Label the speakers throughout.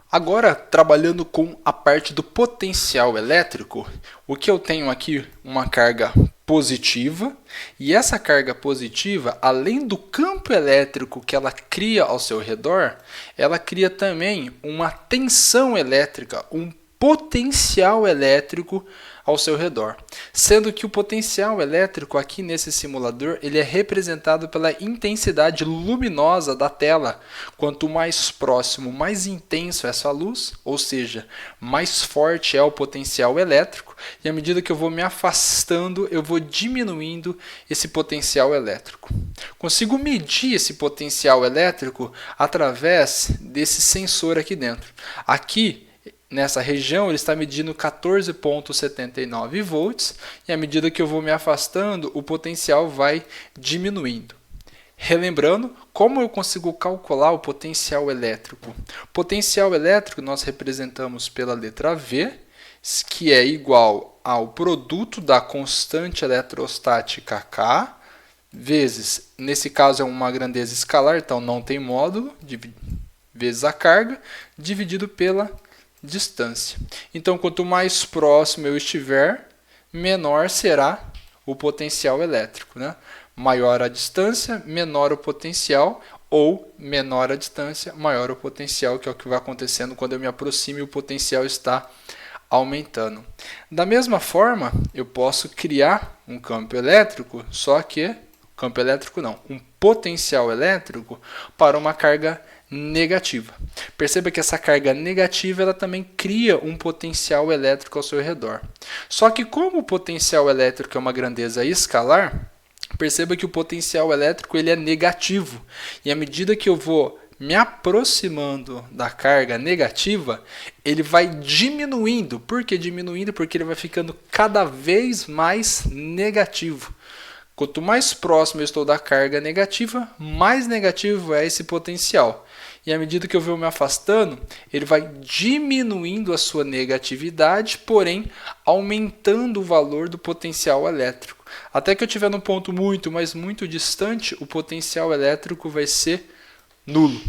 Speaker 1: Agora, trabalhando com a parte do potencial elétrico, o que eu tenho aqui uma carga positiva, e essa carga positiva, além do campo elétrico que ela cria ao seu redor, ela cria também uma tensão elétrica, um potencial elétrico ao seu redor, sendo que o potencial elétrico aqui nesse simulador ele é representado pela intensidade luminosa da tela. Quanto mais próximo, mais intenso é essa luz, ou seja, mais forte é o potencial elétrico, e à medida que eu vou me afastando, eu vou diminuindo esse potencial elétrico. Consigo medir esse potencial elétrico através desse sensor aqui dentro. Aqui, nessa região, ele está medindo 14,79 volts e à medida que eu vou me afastando, o potencial vai diminuindo. Relembrando, como eu consigo calcular o potencial elétrico? Potencial elétrico nós representamos pela letra V, que é igual ao produto da constante eletrostática K, vezes, nesse caso é uma grandeza escalar, então não tem módulo, vezes a carga, dividido pela distância. Então, quanto mais próximo eu estiver, menor será o potencial elétrico, né? Maior a distância, menor o potencial, ou menor a distância, maior o potencial, que é o que vai acontecendo quando eu me aproximo e o potencial está aumentando. Da mesma forma, eu posso criar um campo elétrico, só que campo elétrico não, um potencial elétrico para uma carga negativa. Perceba que essa carga negativa ela também cria um potencial elétrico ao seu redor. Só que como o potencial elétrico é uma grandeza escalar, perceba que o potencial elétrico ele é negativo. E à medida que eu vou me aproximando da carga negativa, ele vai diminuindo. Por que diminuindo? Porque ele vai ficando cada vez mais negativo. Quanto mais próximo eu estou da carga negativa, mais negativo é esse potencial. E à medida que eu vou me afastando, ele vai diminuindo a sua negatividade, porém aumentando o valor do potencial elétrico. Até que eu estiver num ponto muito, mas muito distante, o potencial elétrico vai ser nulo.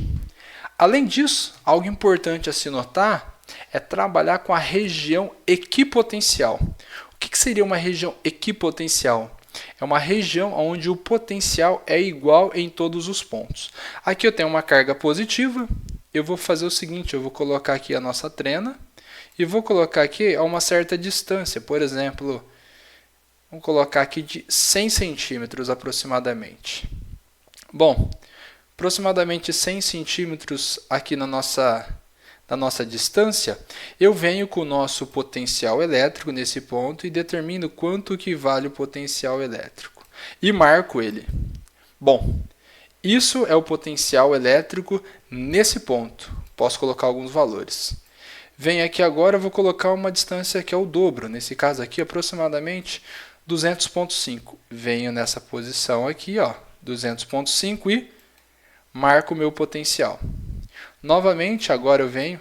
Speaker 1: Além disso, algo importante a se notar é trabalhar com a região equipotencial. O que seria uma região equipotencial? É uma região onde o potencial é igual em todos os pontos. Aqui eu tenho uma carga positiva, eu vou fazer o seguinte, eu vou colocar aqui a nossa trena e vou colocar aqui a uma certa distância, por exemplo, vamos colocar aqui de 100 centímetros aproximadamente. Bom, aproximadamente 100 centímetros aqui na nossa distância, eu venho com o nosso potencial elétrico nesse ponto e determino quanto que vale o potencial elétrico. E marco ele. Bom, isso é o potencial elétrico nesse ponto. Posso colocar alguns valores. Venho aqui agora, vou colocar uma distância que é o dobro. Nesse caso aqui, aproximadamente 200,5. Venho nessa posição aqui, ó, 200,5 e marco o meu potencial. Novamente, agora eu venho,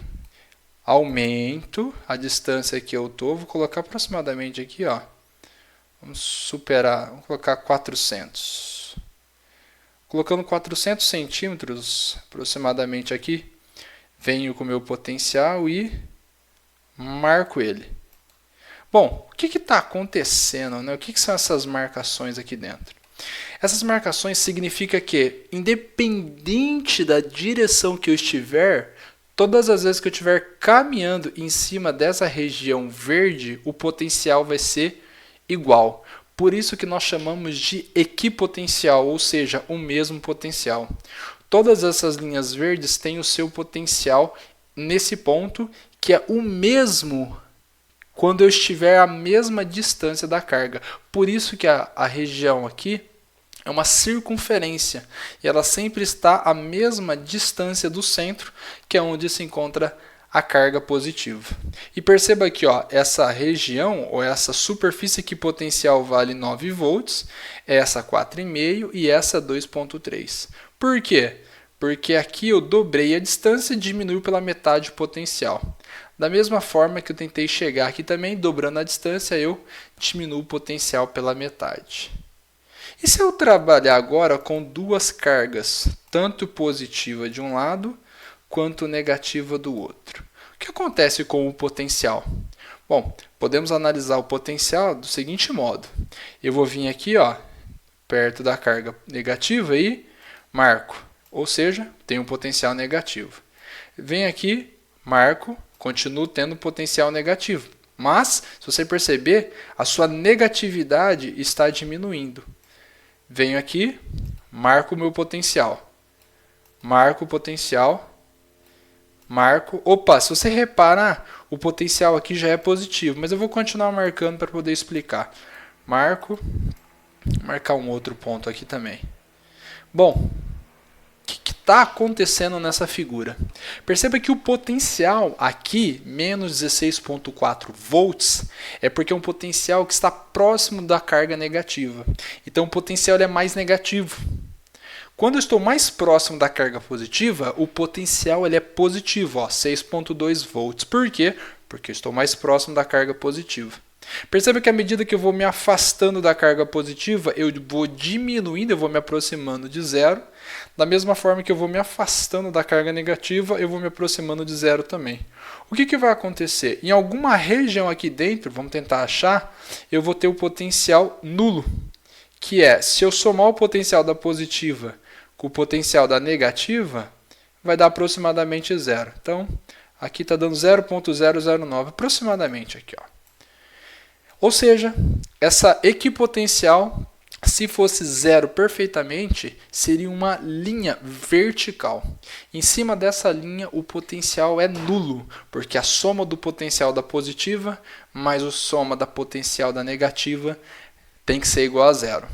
Speaker 1: aumento a distância que eu estou, vou colocar aproximadamente aqui, ó, vamos colocar 400. Colocando 400 centímetros aproximadamente aqui, venho com o meu potencial e marco ele. Bom, o que está acontecendo, né? O que são essas marcações aqui dentro? Essas marcações significam que, independente da direção que eu estiver, todas as vezes que eu estiver caminhando em cima dessa região verde, o potencial vai ser igual. Por isso que nós chamamos de equipotencial, ou seja, o mesmo potencial. Todas essas linhas verdes têm o seu potencial nesse ponto, que é o mesmo quando eu estiver à mesma distância da carga. Por isso que a região aqui é uma circunferência e ela sempre está à mesma distância do centro, que é onde se encontra a carga positiva. E perceba aqui, ó, essa região ou essa superfície que potencial vale 9 volts, essa 4,5 e essa 2,3. Por quê? Porque aqui eu dobrei a distância e diminuiu pela metade o potencial. Da mesma forma que eu tentei chegar aqui também, dobrando a distância, eu diminuo o potencial pela metade. E se eu trabalhar agora com duas cargas, tanto positiva de um lado quanto negativa do outro? O que acontece com o potencial? Bom, podemos analisar o potencial do seguinte modo. Eu vou vir aqui, perto da carga negativa e marco, ou seja, tem um potencial negativo. Venho aqui, marco, continuo tendo potencial negativo. Mas, se você perceber, a sua negatividade está diminuindo. Venho aqui, marco o meu potencial. Marco o potencial. Marco. Opa, se você reparar, o potencial aqui já é positivo. Mas eu vou continuar marcando para poder explicar. Marco. Marcar um outro ponto aqui também. Bom, o que está acontecendo nessa figura? Perceba que o potencial aqui, menos 16,4 volts, é porque é um potencial que está próximo da carga negativa. Então o potencial é mais negativo. Quando eu estou mais próximo da carga positiva, o potencial é positivo, 6,2 volts. Por quê? Porque eu estou mais próximo da carga positiva. Perceba que à medida que eu vou me afastando da carga positiva, eu vou diminuindo, eu vou me aproximando de zero. Da mesma forma que eu vou me afastando da carga negativa, eu vou me aproximando de zero também. O que vai acontecer? Em alguma região aqui dentro, vamos tentar achar, eu vou ter o potencial nulo, que é, se eu somar o potencial da positiva com o potencial da negativa, vai dar aproximadamente zero. Então, aqui está dando 0,009, aproximadamente aqui, Ou seja, essa equipotencial, se fosse zero perfeitamente, seria uma linha vertical. Em cima dessa linha, o potencial é nulo, porque a soma do potencial da positiva mais a soma da potencial da negativa tem que ser igual a zero.